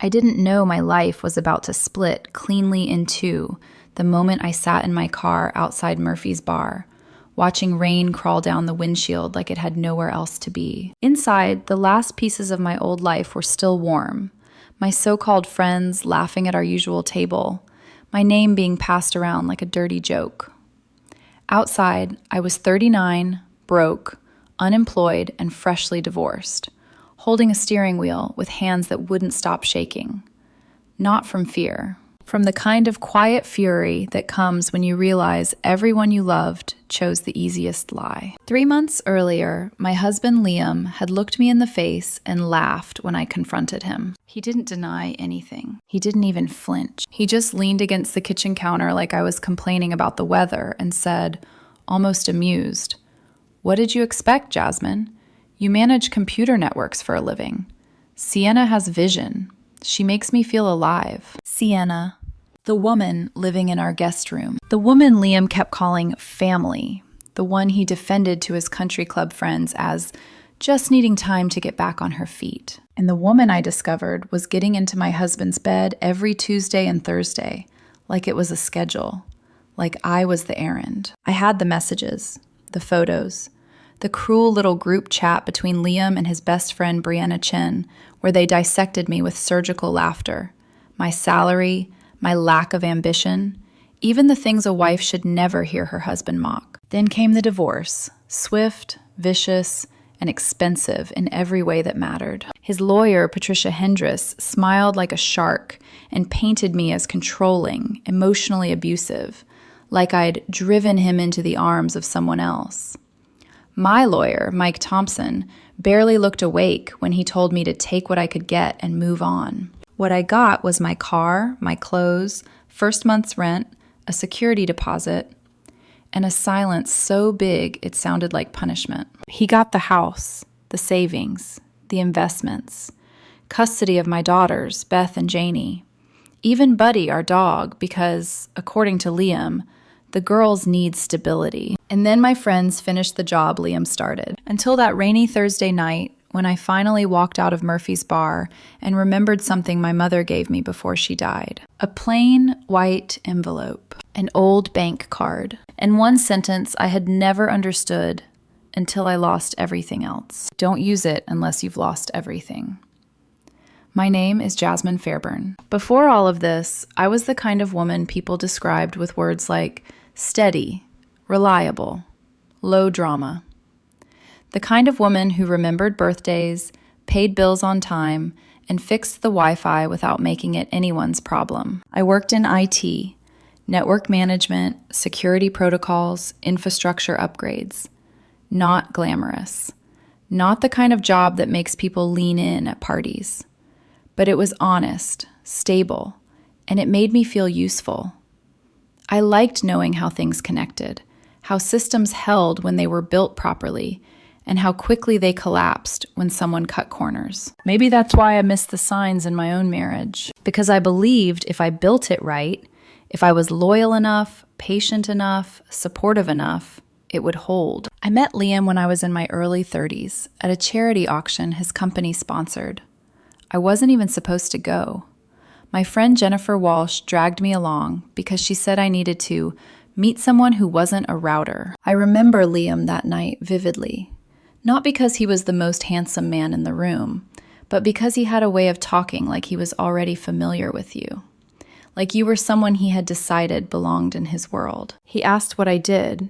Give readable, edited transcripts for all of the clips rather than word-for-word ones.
I didn't know my life was about to split cleanly in two the moment I sat in my car outside Murphy's bar, watching rain crawl down the windshield like it had nowhere else to be. Inside, the last pieces of my old life were still warm, my so-called friends laughing at our usual table, my name being passed around like a dirty joke. Outside, I was 39, broke, unemployed, and freshly divorced, holding a steering wheel with hands that wouldn't stop shaking. Not from fear. From the kind of quiet fury that comes when you realize everyone you loved chose the easiest lie. 3 months earlier, my husband Liam had looked me in the face and laughed when I confronted him. He didn't deny anything. He didn't even flinch. He just leaned against the kitchen counter like I was complaining about the weather and said, almost amused, "What did you expect, Jasmine? You manage computer networks for a living. Sienna has vision. She makes me feel alive." Sienna, the woman living in our guest room. The woman Liam kept calling family. The one he defended to his country club friends as just needing time to get back on her feet. And the woman I discovered was getting into my husband's bed every Tuesday and Thursday, like it was a schedule, like I was the errand. I had the messages, the photos, the cruel little group chat between Liam and his best friend Brianna Chen, where they dissected me with surgical laughter. My salary, my lack of ambition, even the things a wife should never hear her husband mock. Then came the divorce, swift, vicious, and expensive in every way that mattered. His lawyer, Patricia Hendress, smiled like a shark and painted me as controlling, emotionally abusive, like I'd driven him into the arms of someone else. My lawyer, Mike Thompson, barely looked awake when he told me to take what I could get and move on. What I got was my car, my clothes, first month's rent, a security deposit, and a silence so big it sounded like punishment. He got the house, the savings, the investments, custody of my daughters, Beth and Janie, even Buddy, our dog, because, according to Liam, the girls need stability. And then my friends finished the job Liam started. Until that rainy Thursday night, when I finally walked out of Murphy's bar and remembered something my mother gave me before she died. A plain white envelope, an old bank card, and one sentence I had never understood until I lost everything else. Don't use it unless you've lost everything. My name is Jasmine Fairburn. Before all of this, I was the kind of woman people described with words like steady, reliable, low drama. The kind of woman who remembered birthdays, paid bills on time, and fixed the Wi-Fi without making it anyone's problem. I worked in IT, network management, security protocols, infrastructure upgrades. Not glamorous. Not the kind of job that makes people lean in at parties. But it was honest, stable, and it made me feel useful. I liked knowing how things connected, how systems held when they were built properly, and how quickly they collapsed when someone cut corners. Maybe that's why I missed the signs in my own marriage, because I believed if I built it right, if I was loyal enough, patient enough, supportive enough, it would hold. I met Liam when I was in my early 30s at a charity auction his company sponsored. I wasn't even supposed to go. My friend Jennifer Walsh dragged me along because she said I needed to meet someone who wasn't a router. I remember Liam that night vividly, not because he was the most handsome man in the room, but because he had a way of talking like he was already familiar with you, like you were someone he had decided belonged in his world. He asked what I did.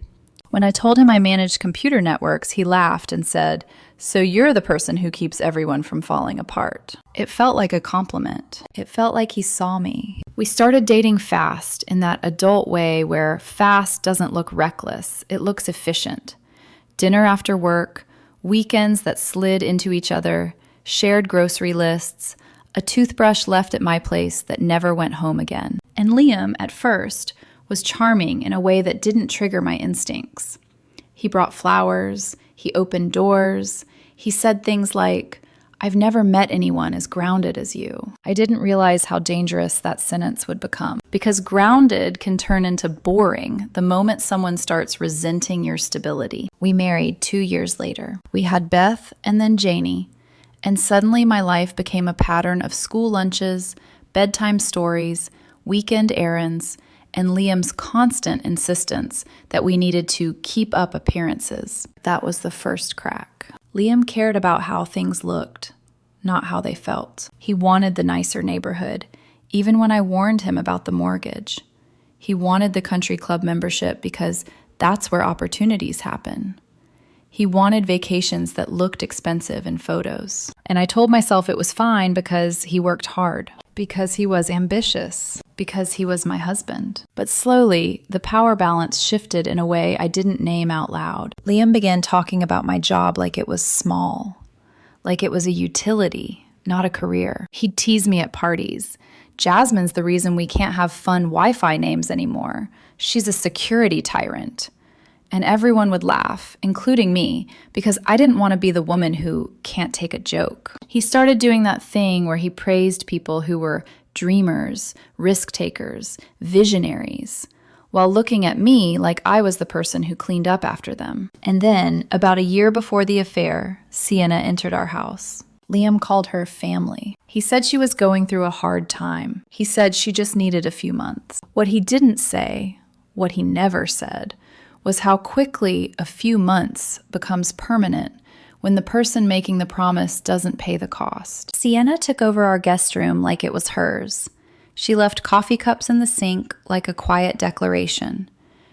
When I told him I managed computer networks, he laughed and said, "So you're the person who keeps everyone from falling apart." It felt like a compliment. It felt like he saw me. We started dating fast, in that adult way where fast doesn't look reckless, it looks efficient. Dinner after work, weekends that slid into each other, shared grocery lists, a toothbrush left at my place that never went home again. And Liam, at first, was charming in a way that didn't trigger my instincts. He brought flowers, he opened doors, he said things like, "I've never met anyone as grounded as you." I didn't realize how dangerous that sentence would become, because grounded can turn into boring the moment someone starts resenting your stability. We married 2 years later. We had Beth and then Janie, And suddenly my life became a pattern of school lunches, bedtime stories, weekend errands, and Liam's constant insistence that we needed to keep up appearances. That was the first crack. Liam cared about how things looked, not how they felt. He wanted the nicer neighborhood, even when I warned him about the mortgage. He wanted the country club membership because that's where opportunities happen. He wanted vacations that looked expensive in photos. And I told myself it was fine because he worked hard, because he was ambitious, because he was my husband. But slowly, the power balance shifted in a way I didn't name out loud. Liam began talking about my job like it was small, like it was a utility, not a career. He'd tease me at parties. Jasmine's the reason we can't have fun Wi-Fi names anymore. She's a security tyrant. And everyone would laugh, including me, because I didn't want to be the woman who can't take a joke. He started doing that thing where he praised people who were dreamers, risk takers, visionaries, while looking at me like I was the person who cleaned up after them. And then, about a year before the affair, Sienna entered our house. Liam called her family. He said she was going through a hard time. He said she just needed a few months. What he didn't say, what he never said, was how quickly a few months becomes permanent when the person making the promise doesn't pay the cost. Sienna took over our guest room like it was hers. She left coffee cups in the sink like a quiet declaration.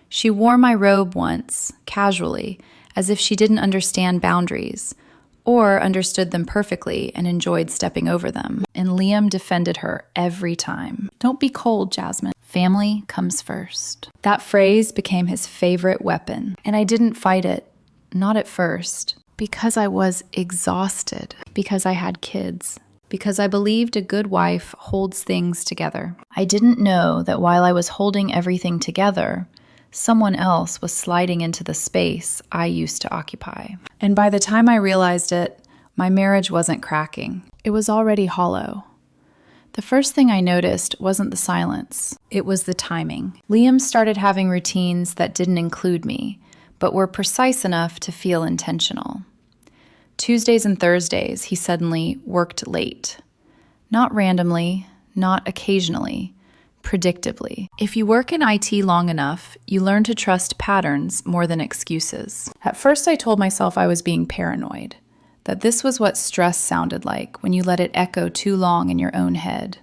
She wore my robe once, casually, as if she didn't understand boundaries, or understood them perfectly and enjoyed stepping over them. And Liam defended her every time. Don't be cold, Jasmine. Family comes first. That phrase became his favorite weapon. And I didn't fight it, not at first, because I was exhausted, because I had kids, because I believed a good wife holds things together. I didn't know that while I was holding everything together, someone else was sliding into the space I used to occupy. And by the time I realized it, my marriage wasn't cracking. It was already hollow. The first thing I noticed wasn't the silence. It was the timing. Liam started having routines that didn't include me, but were precise enough to feel intentional. Tuesdays and Thursdays, he suddenly worked late. Not randomly, not occasionally, predictably. If you work in IT long enough, you learn to trust patterns more than excuses. At first, I told myself I was being paranoid, that this was what stress sounded like when you let it echo too long in your own head.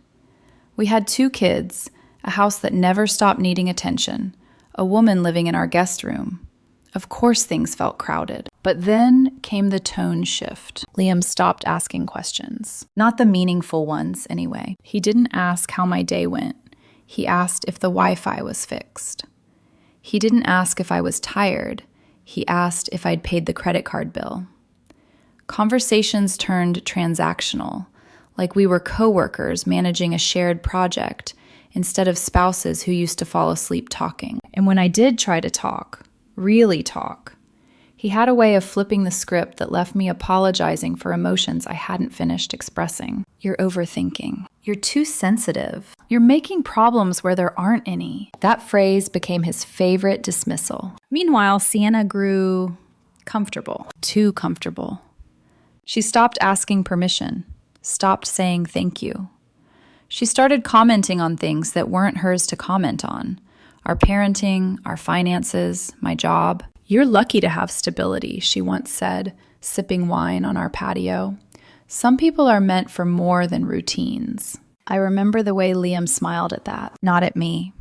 We had 2 kids, a house that never stopped needing attention, a woman living in our guest room. Of course things felt crowded. But then came the tone shift. Liam stopped asking questions. Not the meaningful ones, anyway. He didn't ask how my day went. He asked if the Wi-Fi was fixed. He didn't ask if I was tired. He asked if I'd paid the credit card bill. Conversations turned transactional, like we were coworkers managing a shared project instead of spouses who used to fall asleep talking. And when I did try to talk, really talk, he had a way of flipping the script that left me apologizing for emotions I hadn't finished expressing. You're overthinking. You're too sensitive. You're making problems where there aren't any. That phrase became his favorite dismissal. Meanwhile, Sienna grew comfortable, too comfortable. She stopped asking permission, stopped saying thank you. She started commenting on things that weren't hers to comment on. Our parenting, our finances, my job. You're lucky to have stability, she once said, sipping wine on our patio. Some people are meant for more than routines. I remember the way Liam smiled at that, not at me,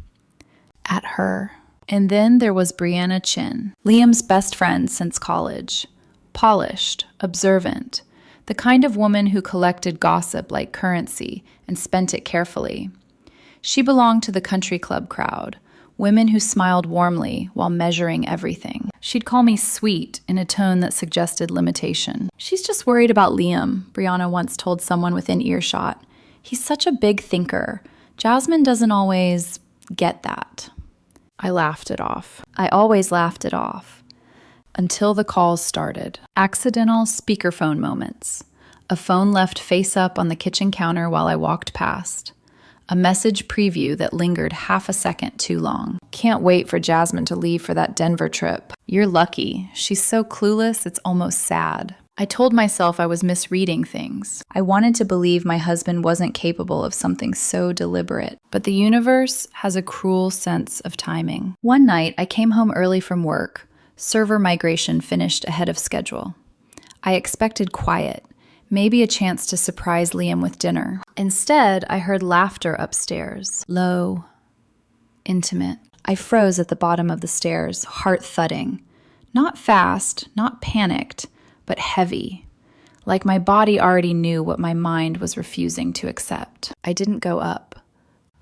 at her. And then there was Brianna Chin, Liam's best friend since college. Polished, observant, the kind of woman who collected gossip like currency and spent it carefully. She belonged to the country club crowd, women who smiled warmly while measuring everything. She'd call me sweet in a tone that suggested limitation. She's just worried about Liam, Brianna once told someone within earshot. He's such a big thinker. Jasmine doesn't always get that. I laughed it off. I always laughed it off. Until the calls started. Accidental speakerphone moments. A phone left face up on the kitchen counter while I walked past. A message preview that lingered half a second too long. Can't wait for Jasmine to leave for that Denver trip. You're lucky. She's so clueless, it's almost sad. I told myself I was misreading things. I wanted to believe my husband wasn't capable of something so deliberate. But the universe has a cruel sense of timing. One night, I came home early from work. Server migration finished ahead of schedule. I expected quiet, maybe a chance to surprise Liam with dinner. Instead, I heard laughter upstairs, low, intimate. I froze at the bottom of the stairs, heart thudding. Not fast, not panicked, but heavy, like my body already knew what my mind was refusing to accept. I didn't go up.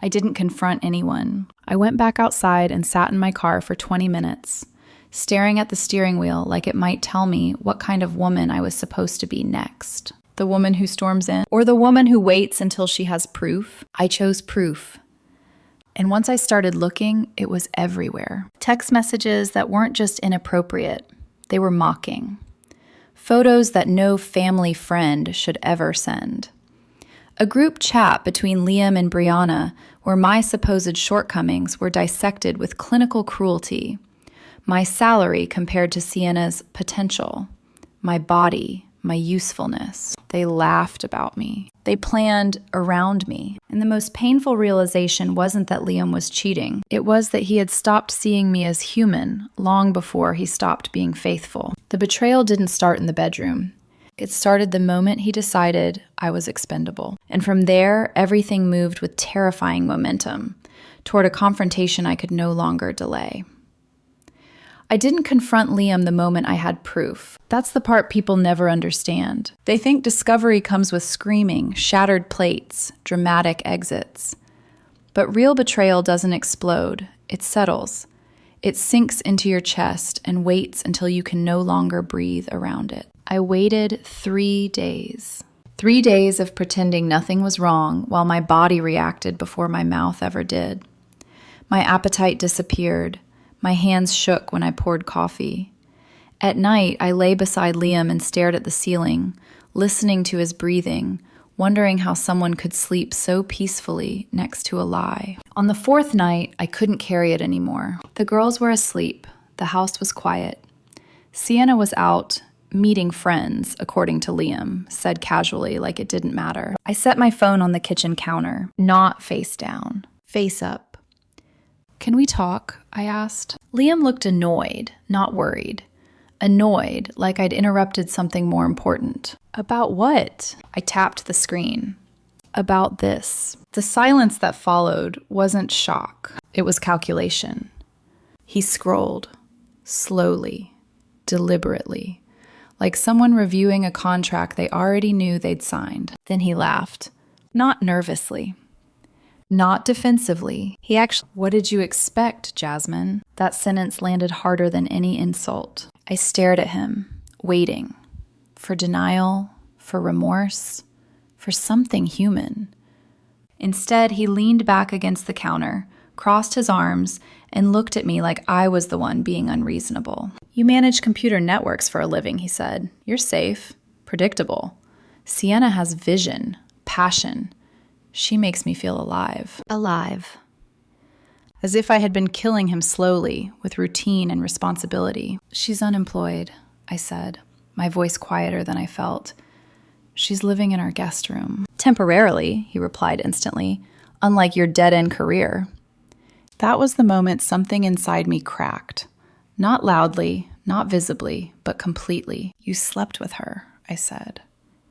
I didn't confront anyone. I went back outside and sat in my car for 20 minutes, staring at the steering wheel like it might tell me what kind of woman I was supposed to be next. The woman who storms in, or the woman who waits until she has proof? I chose proof. And once I started looking, it was everywhere. Text messages that weren't just inappropriate, they were mocking. Photos that no family friend should ever send. A group chat between Liam and Brianna where my supposed shortcomings were dissected with clinical cruelty. My salary compared to Sienna's potential. My body, my usefulness. They laughed about me. They planned around me. And the most painful realization wasn't that Liam was cheating. It was that he had stopped seeing me as human long before he stopped being faithful. The betrayal didn't start in the bedroom. It started the moment he decided I was expendable. And from there, everything moved with terrifying momentum toward a confrontation I could no longer delay. I didn't confront Liam the moment I had proof. That's the part people never understand. They think discovery comes with screaming, shattered plates, dramatic exits. But real betrayal doesn't explode. It settles. It sinks into your chest and waits until you can no longer breathe around it. I waited 3 days. 3 days of pretending nothing was wrong while my body reacted before my mouth ever did. My appetite disappeared. My hands shook when I poured coffee. At night, I lay beside Liam and stared at the ceiling, listening to his breathing, wondering how someone could sleep so peacefully next to a lie. On the 4th night, I couldn't carry it anymore. The girls were asleep. The house was quiet. Sienna was out, meeting friends, according to Liam, said casually like it didn't matter. I set my phone on the kitchen counter, not face down, face up. "Can we talk?" I asked. Liam looked annoyed, not worried. Annoyed, like I'd interrupted something more important. "About what?" I tapped the screen. "About this." The silence that followed wasn't shock. It was calculation. He scrolled, slowly, deliberately, like someone reviewing a contract they already knew they'd signed. Then he laughed, not nervously. Not defensively. He actually, "What did you expect, Jasmine?" That sentence landed harder than any insult. I stared at him, waiting. For denial, for remorse, for something human. Instead, he leaned back against the counter, crossed his arms, and looked at me like I was the one being unreasonable. "You manage computer networks for a living," he said. "You're safe, predictable. Sienna has vision, passion. She makes me feel alive." Alive. As if I had been killing him slowly, with routine and responsibility. "She's unemployed," I said, my voice quieter than I felt. "She's living in our guest room." "Temporarily," he replied instantly, "unlike your dead-end career." That was the moment something inside me cracked. Not loudly, not visibly, but completely. "You slept with her," I said.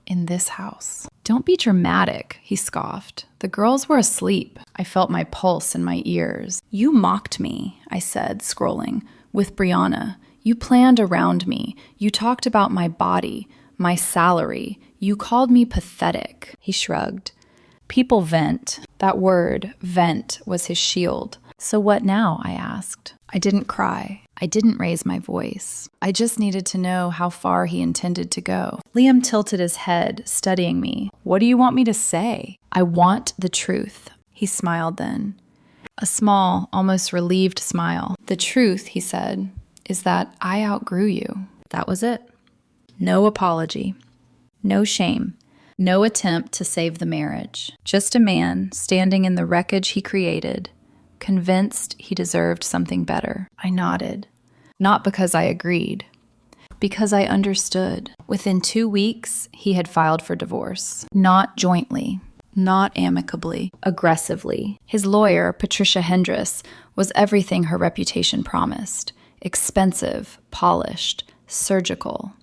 "In this house." "Don't be dramatic," he scoffed. "The girls were asleep." I felt my pulse in my ears. "You mocked me," I said, scrolling, "with Brianna. You planned around me. You talked about my body, my salary. You called me pathetic." He shrugged. People vent. That word, vent, was his shield. "So what now?" I asked. I didn't cry. I didn't raise my voice. I just needed to know how far he intended to go. Liam tilted his head, studying me. "What do you want me to say?" "I want the truth." He smiled then. A small, almost relieved smile. "The truth," he said, "is that I outgrew you." That was it. No apology. No shame. No attempt to save the marriage. Just a man standing in the wreckage he created, convinced he deserved something better. I nodded. Not because I agreed. Because I understood. Within 2 weeks, he had filed for divorce. Not jointly, not amicably, aggressively. His lawyer, Patricia Hendress, was everything her reputation promised. Expensive, polished, surgical.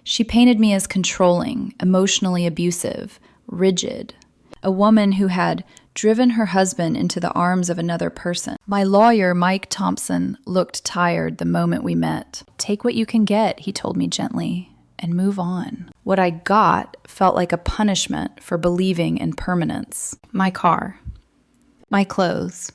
She painted me as controlling, emotionally abusive, rigid. A woman who had driven her husband into the arms of another person. My lawyer, Mike Thompson, looked tired the moment we met. "Take what you can get," he told me gently, "and move on." What I got felt like a punishment for believing in permanence. My car. My clothes.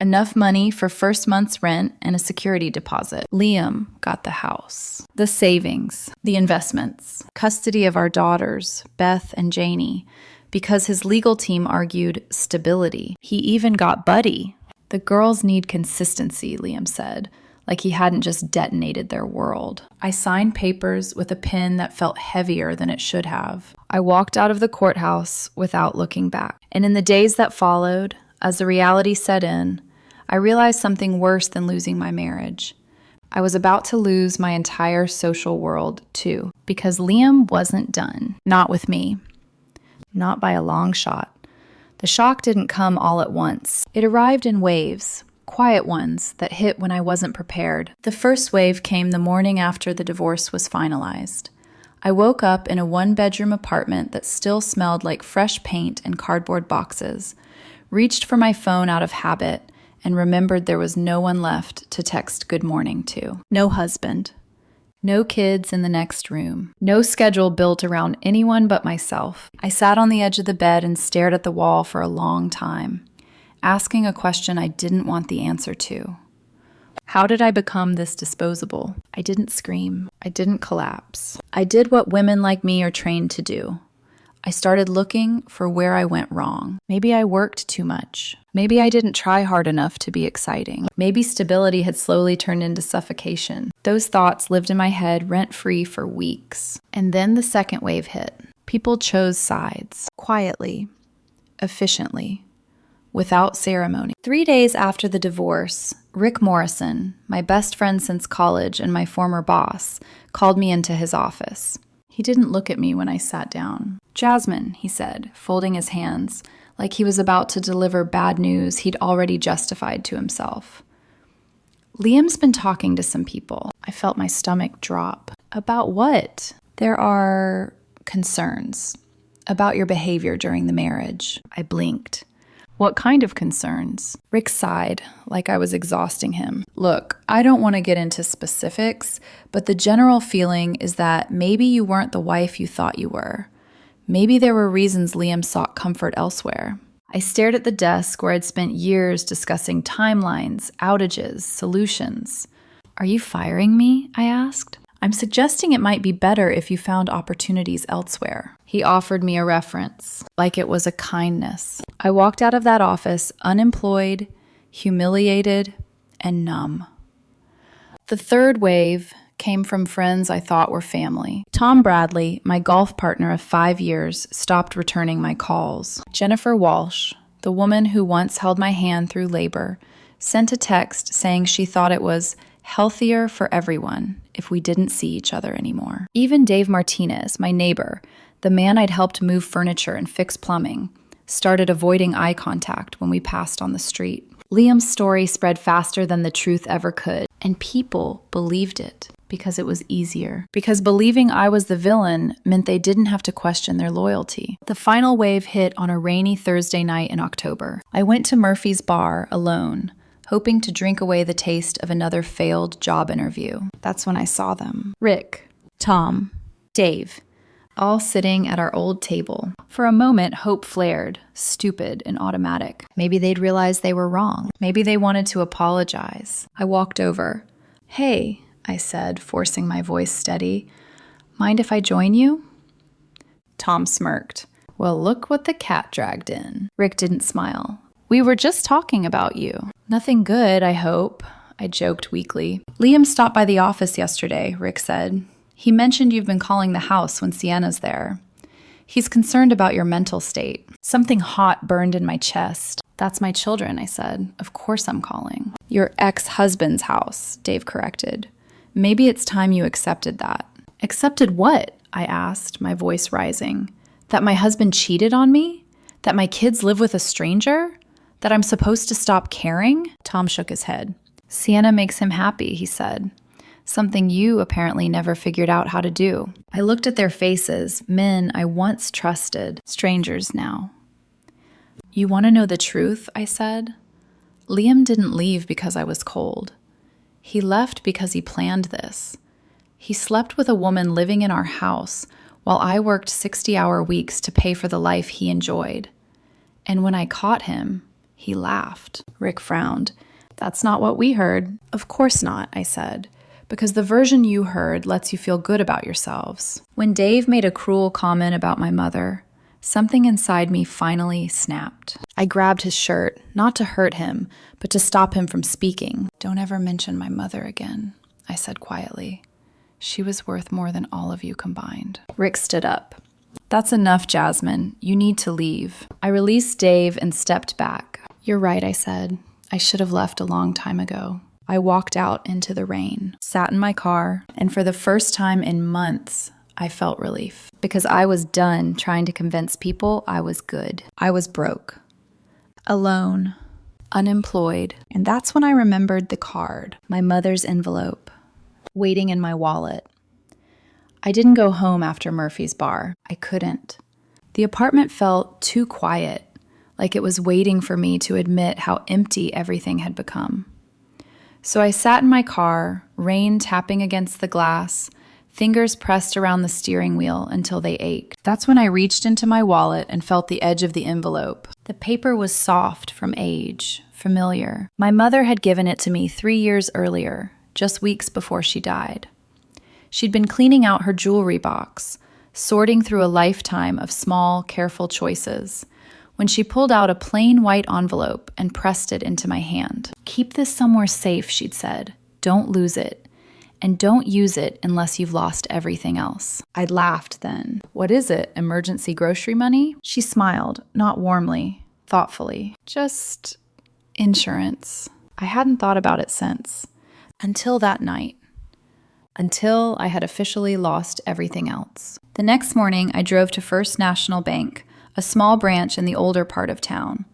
Enough money for first month's rent and a security deposit. Liam got the house. The savings. The investments. Custody of our daughters, Beth and Janie. Because his legal team argued stability. He even got Buddy. The girls need consistency, Liam said, like he hadn't just detonated their world. I signed papers with a pen that felt heavier than it should have. I walked out of the courthouse without looking back. And in the days that followed, as the reality set in, I realized something worse than losing my marriage. I was about to lose my entire social world, too, because Liam wasn't done. Not with me. Not by a long shot. The shock didn't come all at once. It arrived in waves, quiet ones that hit when I wasn't prepared. The first wave came the morning after the divorce was finalized. I woke up in a one-bedroom apartment that still smelled like fresh paint and cardboard boxes, reached for my phone out of habit, and remembered there was no one left to text good morning to. No husband. No kids in the next room. No schedule built around anyone but myself. I sat on the edge of the bed and stared at the wall for a long time, asking a question I didn't want the answer to. How did I become this disposable? I didn't scream. I didn't collapse. I did what women like me are trained to do. I started looking for where I went wrong. Maybe I worked too much. Maybe I didn't try hard enough to be exciting. Maybe stability had slowly turned into suffocation. Those thoughts lived in my head rent-free for weeks. And then the second wave hit. People chose sides. Quietly. Efficiently. Without ceremony. 3 days after the divorce, Rick Morrison, my best friend since college and my former boss, called me into his office. He didn't look at me when I sat down. "Jasmine," he said, folding his hands, like he was about to deliver bad news he'd already justified to himself. "Liam's been talking to some people." I felt my stomach drop. "About what?" "There are concerns about your behavior during the marriage." I blinked. "What kind of concerns?" Rick sighed, like I was exhausting him. "Look, I don't want to get into specifics, but the general feeling is that maybe you weren't the wife you thought you were. Maybe there were reasons Liam sought comfort elsewhere." I stared at the desk where I'd spent years discussing timelines, outages, solutions. "Are you firing me?" I asked. "I'm suggesting it might be better if you found opportunities elsewhere." He offered me a reference, like it was a kindness. I walked out of that office unemployed, humiliated, and numb. The third wave came from friends I thought were family. Tom Bradley, my golf partner of 5 years, stopped returning my calls. Jennifer Walsh, the woman who once held my hand through labor, sent a text saying she thought it was healthier for everyone if we didn't see each other anymore. Even Dave Martinez, my neighbor, the man I'd helped move furniture and fix plumbing, started avoiding eye contact when we passed on the street. Liam's story spread faster than the truth ever could, and people believed it because it was easier. Because believing I was the villain meant they didn't have to question their loyalty. The final wave hit on a rainy Thursday night in October. I went to Murphy's bar alone, hoping to drink away the taste of another failed job interview. That's when I saw them. Rick, Tom, Dave, all sitting at our old table. For a moment, hope flared, stupid and automatic. Maybe they'd realized they were wrong. Maybe they wanted to apologize. I walked over. "Hey," I said, forcing my voice steady. "Mind if I join you?" Tom smirked. "Well, look what the cat dragged in." Rick didn't smile. "We were just talking about you." "Nothing good, I hope," I joked weakly. "Liam stopped by the office yesterday," Rick said. "He mentioned you've been calling the house when Sienna's there. He's concerned about your mental state." Something hot burned in my chest. "That's my children," I said. "Of course I'm calling." "Your ex-husband's house," Dave corrected. "Maybe it's time you accepted that." Accepted what? I asked, my voice rising. That my husband cheated on me? That my kids live with a stranger? That I'm supposed to stop caring? Tom shook his head. Sienna makes him happy, he said. Something you apparently never figured out how to do. I looked at their faces, men I once trusted, strangers now. You want to know the truth? I said. Liam didn't leave because I was cold. He left because he planned this. He slept with a woman living in our house while I worked 60-hour weeks to pay for the life he enjoyed. And when I caught him, he laughed. Rick frowned. That's not what we heard. Of course not, I said, because the version you heard lets you feel good about yourselves. When Dave made a cruel comment about my mother, something inside me finally snapped. I grabbed his shirt, not to hurt him, but to stop him from speaking. Don't ever mention my mother again, I said quietly. She was worth more than all of you combined. Rick stood up. That's enough, Jasmine. You need to leave. I released Dave and stepped back. You're right, I said. I should have left a long time ago. I walked out into the rain, sat in my car, and for the first time in months, I felt relief. Because I was done trying to convince people I was good. I was broke. Alone. Unemployed. And that's when I remembered the card, my mother's envelope, waiting in my wallet. I didn't go home after Murphy's bar. I couldn't. The apartment felt too quiet, like it was waiting for me to admit how empty everything had become. So I sat in my car, rain tapping against the glass, fingers pressed around the steering wheel until they ached. That's when I reached into my wallet and felt the edge of the envelope. The paper was soft from age, familiar. My mother had given it to me 3 years earlier, just weeks before she died. She'd been cleaning out her jewelry box, sorting through a lifetime of small, careful choices, when she pulled out a plain white envelope and pressed it into my hand. Keep this somewhere safe, she'd said. Don't lose it. And don't use it unless you've lost everything else. I laughed then. What is it, emergency grocery money? She smiled, not warmly, thoughtfully. Just insurance. I hadn't thought about it since. Until that night. Until I had officially lost everything else. The next morning, I drove to First National Bank, a small branch in the older part of town,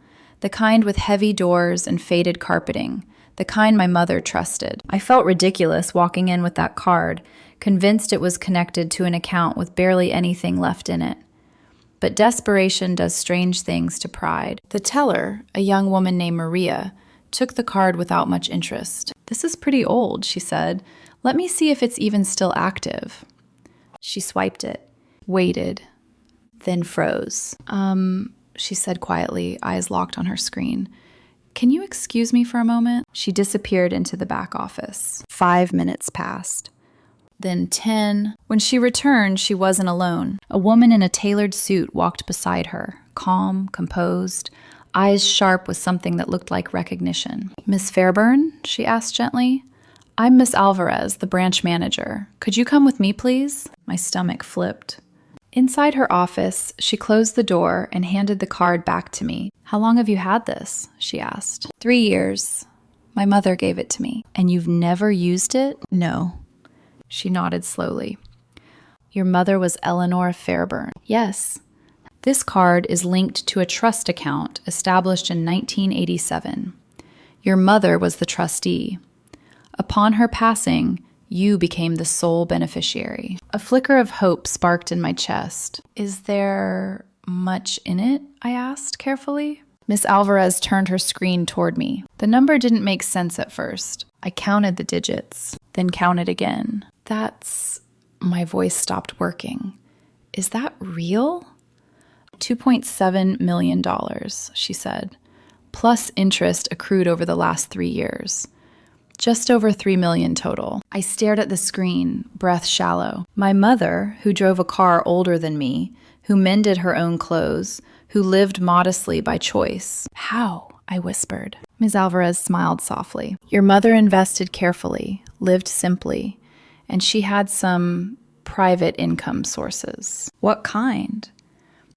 the kind with heavy doors and faded carpeting, the kind my mother trusted. I felt ridiculous walking in with that card, convinced it was connected to an account with barely anything left in it. But desperation does strange things to pride. The teller, a young woman named Maria, took the card without much interest. This is pretty old, she said. Let me see if it's even still active. She swiped it, waited, then froze. She said quietly, eyes locked on her screen. Can you excuse me for a moment? She disappeared into the back office. 5 minutes passed. Then 10. When she returned, she wasn't alone. A woman in a tailored suit walked beside her, calm, composed, eyes sharp with something that looked like recognition. Miss Fairburn? She asked gently. I'm Miss Alvarez, the branch manager. Could you come with me, please? My stomach flipped. Inside her office, she closed the door and handed the card back to me. How long have you had this? She asked. 3 years. My mother gave it to me. And you've never used it? No. She nodded slowly. Your mother was Eleanor Fairburn. Yes. This card is linked to a trust account established in 1987. Your mother was the trustee. Upon her passing, you became the sole beneficiary. A flicker of hope sparked in my chest. Is there much in it? I asked carefully. Miss Alvarez turned her screen toward me. The number didn't make sense at first. I counted the digits, then counted again. My voice stopped working. Is that real? $2.7 million, she said, plus interest accrued over the last 3 years. Just over 3 million total. I stared at the screen, breath shallow. My mother, who drove a car older than me, who mended her own clothes, who lived modestly by choice. How? I whispered. Ms. Alvarez smiled softly. Your mother invested carefully, lived simply, and she had some private income sources. What kind?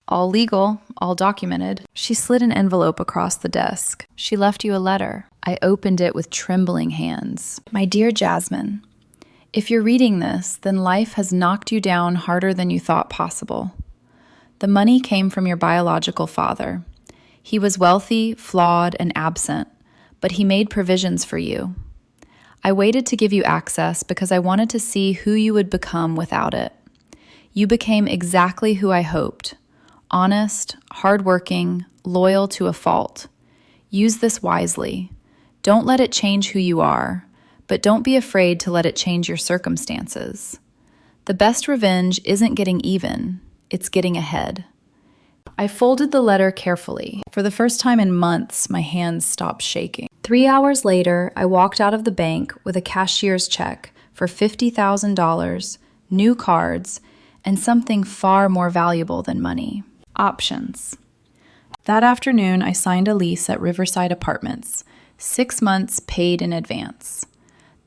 All legal, all documented. She slid an envelope across the desk. She left you a letter. I opened it with trembling hands. My dear Jasmine, If you're reading this, then life has knocked you down harder than you thought possible. The money came from your biological father. He was wealthy, flawed, and absent, but he made provisions for you. I waited to give you access because I wanted to see who you would become without it. You became exactly who I hoped. Honest, hardworking, loyal to a fault. Use this wisely. Don't let it change who you are, but don't be afraid to let it change your circumstances. The best revenge isn't getting even, it's getting ahead. I folded the letter carefully. For the first time in months, my hands stopped shaking. 3 hours later, I walked out of the bank with a cashier's check for $50,000, new cards, and something far more valuable than money: options. That afternoon, I signed a lease at Riverside Apartments, 6 months paid in advance.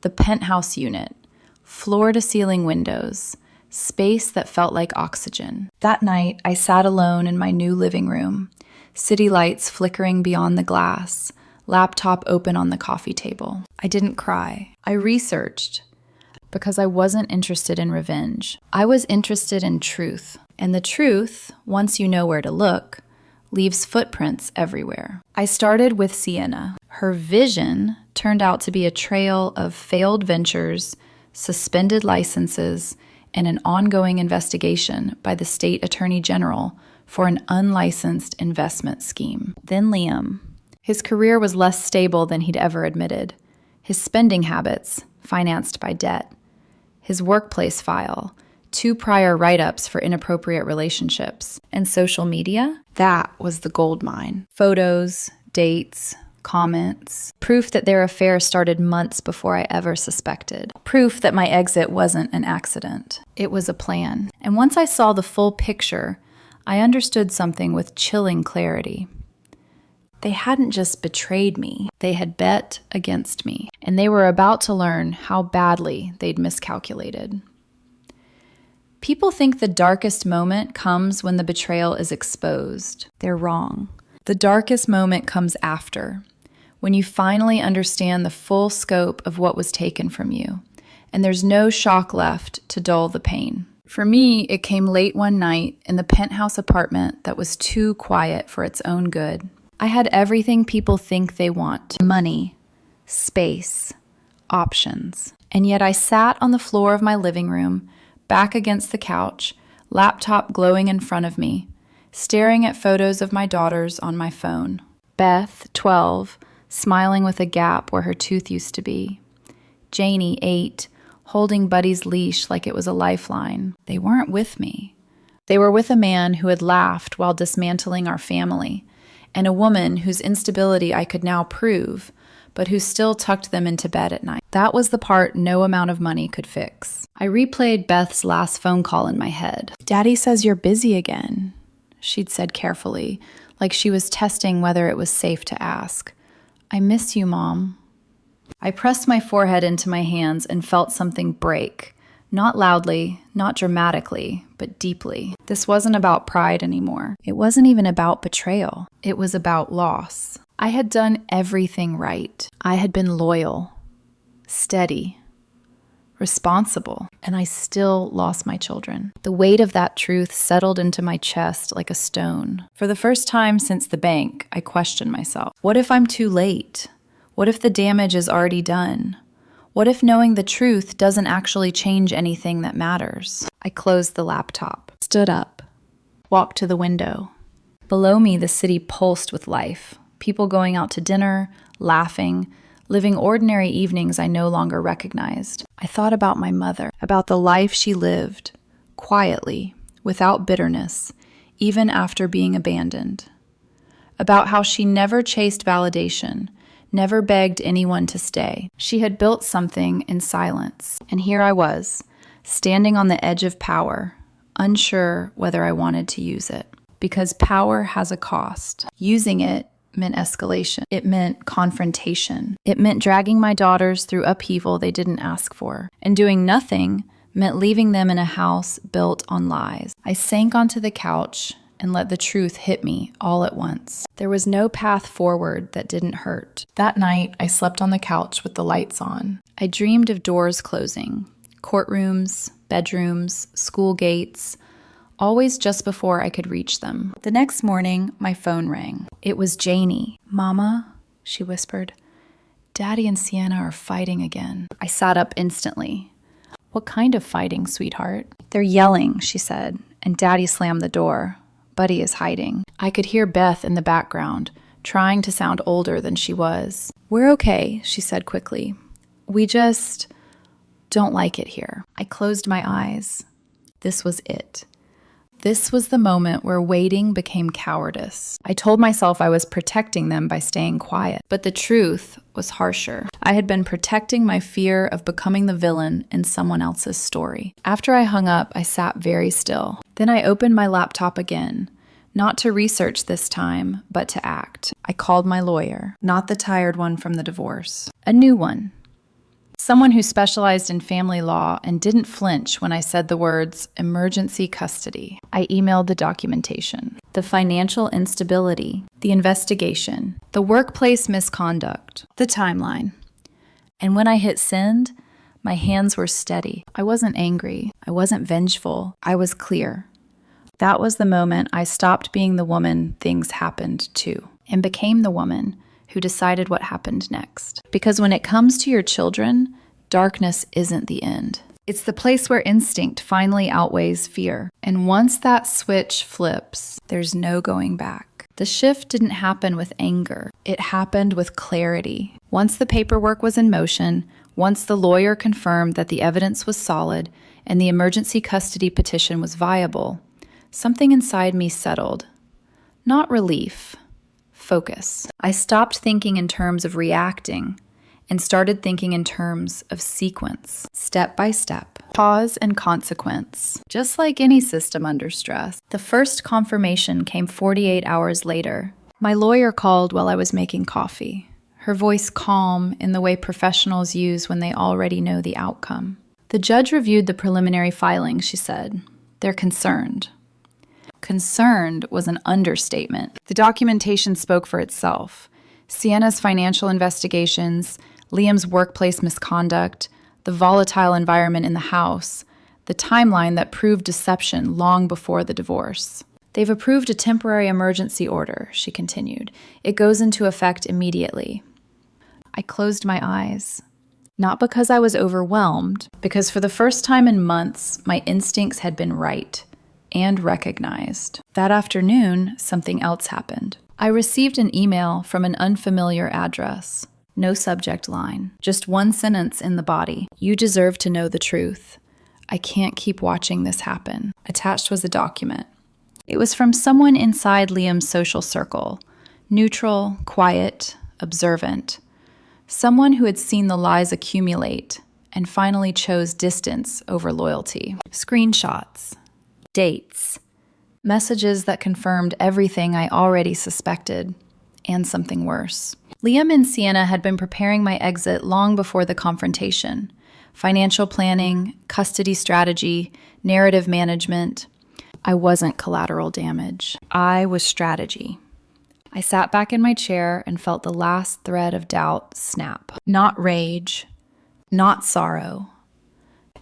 The penthouse unit, floor-to-ceiling windows, space that felt like oxygen. That night, I sat alone in my new living room, city lights flickering beyond the glass, laptop open on the coffee table. I didn't cry. I researched because I wasn't interested in revenge. I was interested in truth. And the truth, once you know where to look, leaves footprints everywhere. I started with Sienna. Her vision turned out to be a trail of failed ventures, suspended licenses, and an ongoing investigation by the state attorney general for an unlicensed investment scheme. Then Liam. His career was less stable than he'd ever admitted. His spending habits, financed by debt. His workplace file, 2 prior write-ups for inappropriate relationships. And social media? That was the gold mine. Photos, dates, comments, proof that their affair started months before I ever suspected. Proof that my exit wasn't an accident. It was a plan. And once I saw the full picture, I understood something with chilling clarity. They hadn't just betrayed me, they had bet against me, and they were about to learn how badly they'd miscalculated. People think the darkest moment comes when the betrayal is exposed. They're wrong. The darkest moment comes after, when you finally understand the full scope of what was taken from you, and there's no shock left to dull the pain. For me, it came late one night in the penthouse apartment that was too quiet for its own good. I had everything people think they want: money, space, options. And yet I sat on the floor of my living room, back against the couch, laptop glowing in front of me, staring at photos of my daughters on my phone. Beth, 12, smiling with a gap where her tooth used to be. Janie, 8, holding Buddy's leash like it was a lifeline. They weren't with me. They were with a man who had laughed while dismantling our family, and a woman whose instability I could now prove, but who still tucked them into bed at night. That was the part no amount of money could fix. I replayed Beth's last phone call in my head. "Daddy says you're busy again," she'd said carefully, like she was testing whether it was safe to ask. "I miss you, Mom." I pressed my forehead into my hands and felt something break. Not loudly, not dramatically, but deeply. This wasn't about pride anymore. It wasn't even about betrayal. It was about loss. I had done everything right. I had been loyal, steady, responsible, and I still lost my children. The weight of that truth settled into my chest like a stone. For the first time since the bank, I questioned myself. What if I'm too late? What if the damage is already done? What if knowing the truth doesn't actually change anything that matters? I closed the laptop, stood up, walked to the window. Below me, the city pulsed with life. People going out to dinner, laughing, living ordinary evenings I no longer recognized. I thought about my mother, about the life she lived, quietly, without bitterness, even after being abandoned. About how she never chased validation, never begged anyone to stay. She had built something in silence, and here I was, standing on the edge of power, unsure whether I wanted to use it. Because power has a cost. Using it meant escalation. It meant confrontation. It meant dragging my daughters through upheaval they didn't ask for. And doing nothing meant leaving them in a house built on lies. I sank onto the couch and let the truth hit me all at once. There was no path forward that didn't hurt. That night, I slept on the couch with the lights on. I dreamed of doors closing, Courtrooms, bedrooms, school gates, always just before I could reach them. The next morning, my phone rang. It was Janie. "Mama," she whispered, "Daddy and Sienna are fighting again." I sat up instantly. "What kind of fighting, sweetheart?" "They're yelling," she said, and Daddy slammed the door. Buddy is hiding. I could hear Beth in the background, trying to sound older than she was. "We're okay," she said quickly. "We just don't like it here." I closed my eyes. This was it. This was the moment where waiting became cowardice. I told myself I was protecting them by staying quiet, but the truth was harsher. I had been protecting my fear of becoming the villain in someone else's story. After I hung up, I sat very still. Then I opened my laptop again, not to research this time, but to act. I called my lawyer, not the tired one from the divorce, a new one. Someone who specialized in family law and didn't flinch when I said the words emergency custody. I emailed the documentation, the financial instability, the investigation, the workplace misconduct, the timeline. And when I hit send, my hands were steady. I wasn't angry. I wasn't vengeful. I was clear. That was the moment I stopped being the woman things happened to and became the woman who decided what happened next. Because when it comes to your children, darkness isn't the end. It's the place where instinct finally outweighs fear. And once that switch flips, there's no going back. The shift didn't happen with anger. It happened with clarity. Once the paperwork was in motion, once the lawyer confirmed that the evidence was solid and the emergency custody petition was viable, something inside me settled. Not relief. Focus. I stopped thinking in terms of reacting and started thinking in terms of sequence, step by step, pause and consequence, just like any system under stress. The first confirmation came 48 hours later. My lawyer called while I was making coffee, her voice calm in the way professionals use when they already know the outcome. The judge reviewed the preliminary filing, she said. They're concerned. Concerned was an understatement. The documentation spoke for itself. Sienna's financial investigations, Liam's workplace misconduct, the volatile environment in the house, the timeline that proved deception long before the divorce. They've approved a temporary emergency order, she continued. It goes into effect immediately. I closed my eyes. Not because I was overwhelmed, because for the first time in months, my instincts had been right. And recognized. That afternoon, something else happened. I received an email from an unfamiliar address. No subject line. Just one sentence in the body. "You deserve to know the truth. I can't keep watching this happen." Attached was a document. It was from someone inside Liam's social circle. Neutral, quiet, observant. Someone who had seen the lies accumulate and finally chose distance over loyalty. Screenshots. Dates, messages that confirmed everything I already suspected, and something worse. Liam and Sienna had been preparing my exit long before the confrontation. Financial planning, custody strategy, narrative management. I wasn't collateral damage. I was strategy. I sat back in my chair and felt the last thread of doubt snap. Not rage, not sorrow.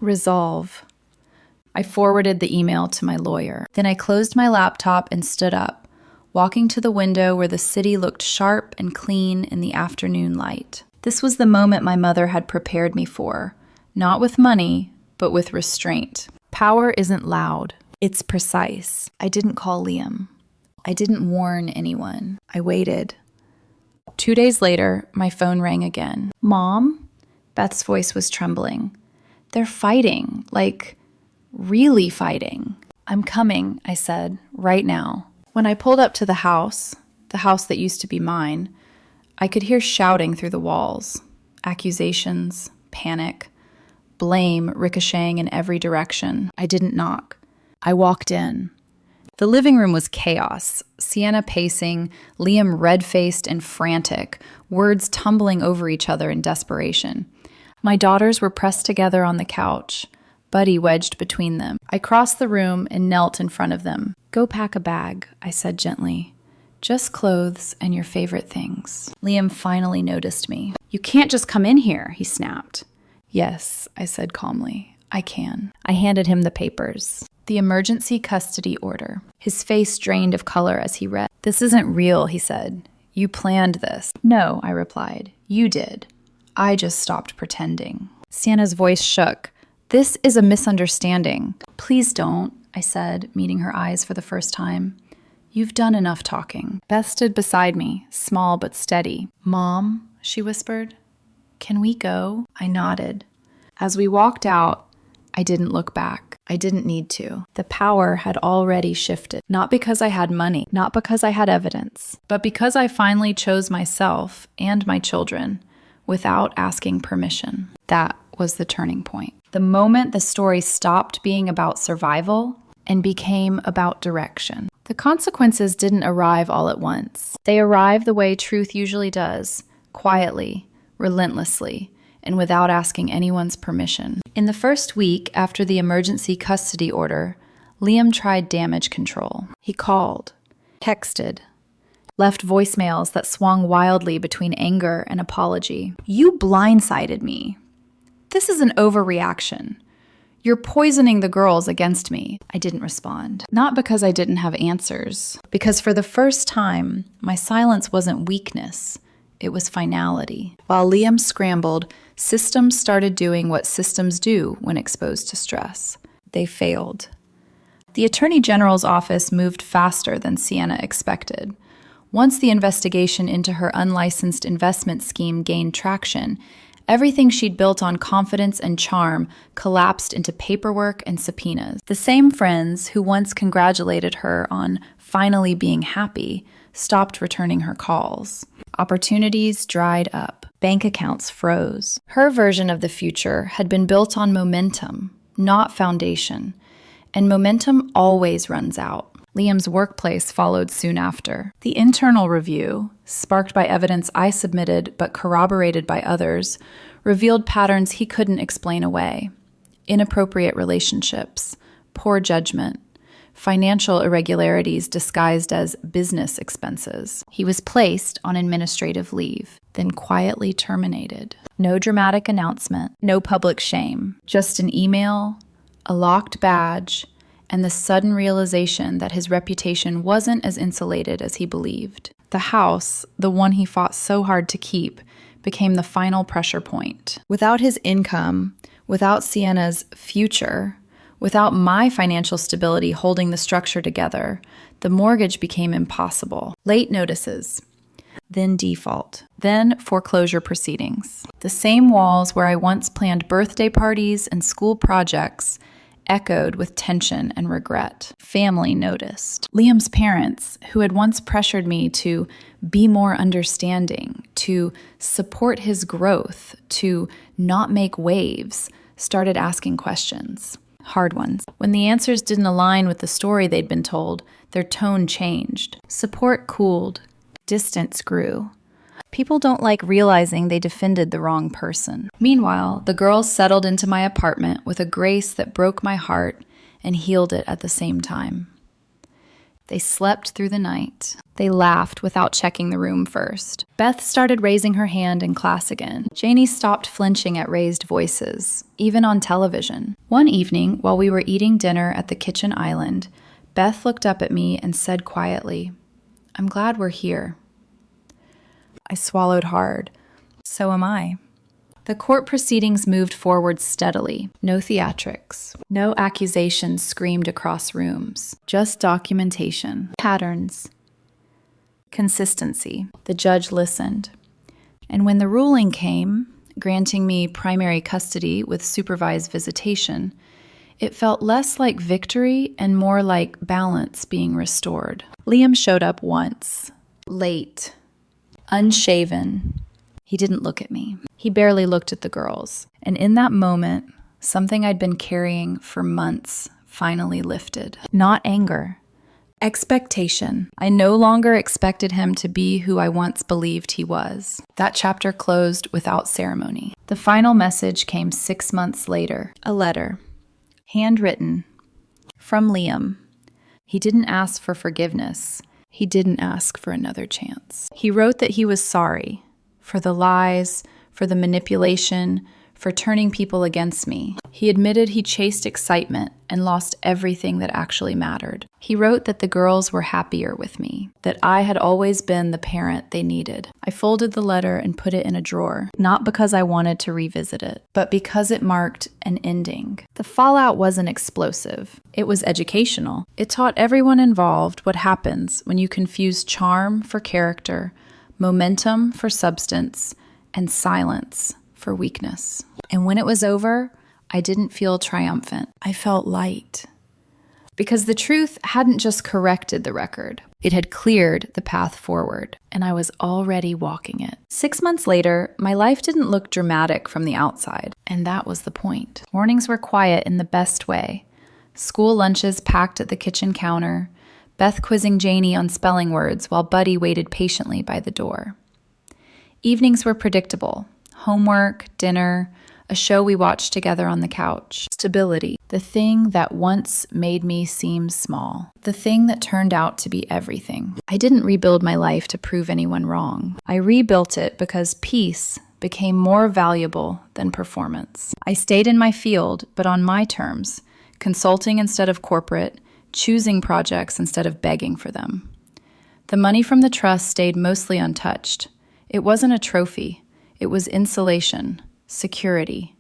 Resolve. I forwarded the email to my lawyer. Then I closed my laptop and stood up, walking to the window where the city looked sharp and clean in the afternoon light. This was the moment my mother had prepared me for, not with money, but with restraint. Power isn't loud. It's precise. I didn't call Liam. I didn't warn anyone. I waited. 2 days later, my phone rang again. "Mom?" Beth's voice was trembling. "They're fighting, like... really fighting." "I'm coming," I said, "right now." When I pulled up to the house that used to be mine, I could hear shouting through the walls, accusations, panic, blame ricocheting in every direction. I didn't knock. I walked in. The living room was chaos, Sienna pacing, Liam red-faced and frantic, words tumbling over each other in desperation. My daughters were pressed together on the couch, Buddy wedged between them. I crossed the room and knelt in front of them. "Go pack a bag," I said gently. "Just clothes and your favorite things." Liam finally noticed me. "You can't just come in here," he snapped. "Yes," I said calmly. I can. I handed him the papers. The emergency custody order. His face drained of color as he read. This isn't real, he said. You planned this. No, I replied. You did. I just stopped pretending. Sienna's voice shook. This is a misunderstanding. Please don't, I said, meeting her eyes for the first time. You've done enough talking. Beth stood beside me, small but steady. Mom, she whispered. Can we go? I nodded. As we walked out, I didn't look back. I didn't need to. The power had already shifted. Not because I had money, not because I had evidence, but because I finally chose myself and my children without asking permission. That was the turning point. The moment the story stopped being about survival and became about direction. The consequences didn't arrive all at once. They arrived the way truth usually does, quietly, relentlessly, and without asking anyone's permission. In the first week after the emergency custody order, Liam tried damage control. He called, texted, left voicemails that swung wildly between anger and apology. You blindsided me. This is an overreaction. You're poisoning the girls against me. I didn't respond. Not because I didn't have answers, because for the first time, my silence wasn't weakness. It was finality. While Liam scrambled, systems started doing what systems do when exposed to stress. They failed. The Attorney General's office moved faster than Sienna expected. Once the investigation into her unlicensed investment scheme gained traction, everything she'd built on confidence and charm collapsed into paperwork and subpoenas. The same friends who once congratulated her on finally being happy stopped returning her calls. Opportunities dried up. Bank accounts froze. Her version of the future had been built on momentum, not foundation, and momentum always runs out. Liam's workplace followed soon after. The internal review, sparked by evidence I submitted but corroborated by others, revealed patterns he couldn't explain away. Inappropriate relationships, poor judgment, financial irregularities disguised as business expenses. He was placed on administrative leave, then quietly terminated. No dramatic announcement, no public shame, just an email, a locked badge, and the sudden realization that his reputation wasn't as insulated as he believed. The house, the one he fought so hard to keep, became the final pressure point. Without his income, without Sienna's future, without my financial stability holding the structure together, the mortgage became impossible. Late notices, then default, then foreclosure proceedings. The same walls where I once planned birthday parties and school projects echoed with tension and regret. Family noticed. Liam's parents, who had once pressured me to be more understanding, to support his growth, to not make waves, started asking questions. Hard ones. When the answers didn't align with the story they'd been told, their tone changed. Support cooled. Distance grew. People don't like realizing they defended the wrong person. Meanwhile, the girls settled into my apartment with a grace that broke my heart and healed it at the same time. They slept through the night. They laughed without checking the room first. Beth started raising her hand in class again. Janie stopped flinching at raised voices, even on television. One evening, while we were eating dinner at the kitchen island, Beth looked up at me and said quietly, "I'm glad we're here." I swallowed hard. So am I. The court proceedings moved forward steadily. No theatrics. No accusations screamed across rooms. Just documentation. Patterns. Consistency. The judge listened. And when the ruling came, granting me primary custody with supervised visitation, it felt less like victory and more like balance being restored. Liam showed up once. Late. Unshaven. He didn't look at me. He barely looked at the girls. And in that moment, something I'd been carrying for months finally lifted. Not anger. Expectation. I no longer expected him to be who I once believed he was. That chapter closed without ceremony. The final message came 6 months later. A letter. Handwritten. From Liam. He didn't ask for forgiveness. He didn't ask for another chance. He wrote that he was sorry for the lies, for the manipulation, for turning people against me. He admitted he chased excitement and lost everything that actually mattered. He wrote that the girls were happier with me, that I had always been the parent they needed. I folded the letter and put it in a drawer, not because I wanted to revisit it, but because it marked an ending. The fallout wasn't explosive. It was educational. It taught everyone involved what happens when you confuse charm for character, momentum for substance, and silence for weakness. And when it was over, I didn't feel triumphant. I felt light. Because the truth hadn't just corrected the record. It had cleared the path forward, and I was already walking it. 6 months later, my life didn't look dramatic from the outside, and that was the point. Mornings were quiet in the best way. School lunches packed at the kitchen counter, Beth quizzing Janie on spelling words while Buddy waited patiently by the door. Evenings were predictable. Homework, dinner, a show we watched together on the couch. Stability, the thing that once made me seem small. The thing that turned out to be everything. I didn't rebuild my life to prove anyone wrong. I rebuilt it because peace became more valuable than performance. I stayed in my field, but on my terms, consulting instead of corporate, choosing projects instead of begging for them. The money from the trust stayed mostly untouched. It wasn't a trophy. It was insulation, security,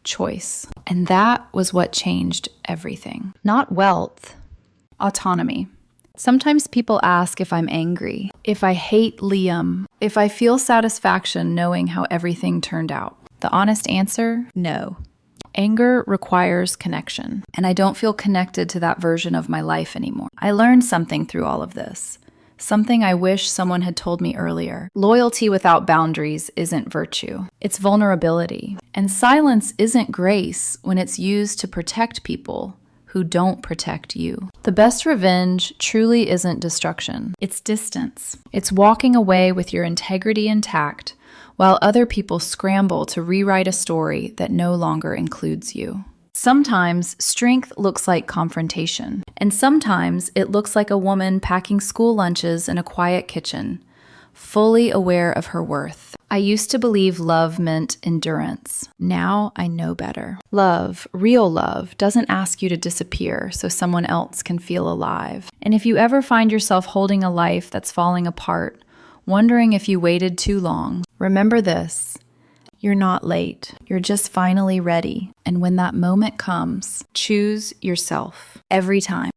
choice. And that was what changed everything. Not wealth, autonomy. Sometimes people ask if I'm angry, if I hate Liam, if I feel satisfaction knowing how everything turned out. The honest answer, no. Anger requires connection, and I don't feel connected to that version of my life anymore. I learned something through all of this. Something I wish someone had told me earlier. Loyalty without boundaries isn't virtue. It's vulnerability. And silence isn't grace when it's used to protect people who don't protect you. The best revenge truly isn't destruction. It's distance. It's walking away with your integrity intact while other people scramble to rewrite a story that no longer includes you. Sometimes strength looks like confrontation, and sometimes it looks like a woman packing school lunches in a quiet kitchen, fully aware of her worth. I used to believe love meant endurance. Now I know better. Love, real love, doesn't ask you to disappear so someone else can feel alive. And if you ever find yourself holding a life that's falling apart, wondering if you waited too long, remember this. You're not late. You're just finally ready. And when that moment comes, choose yourself every time.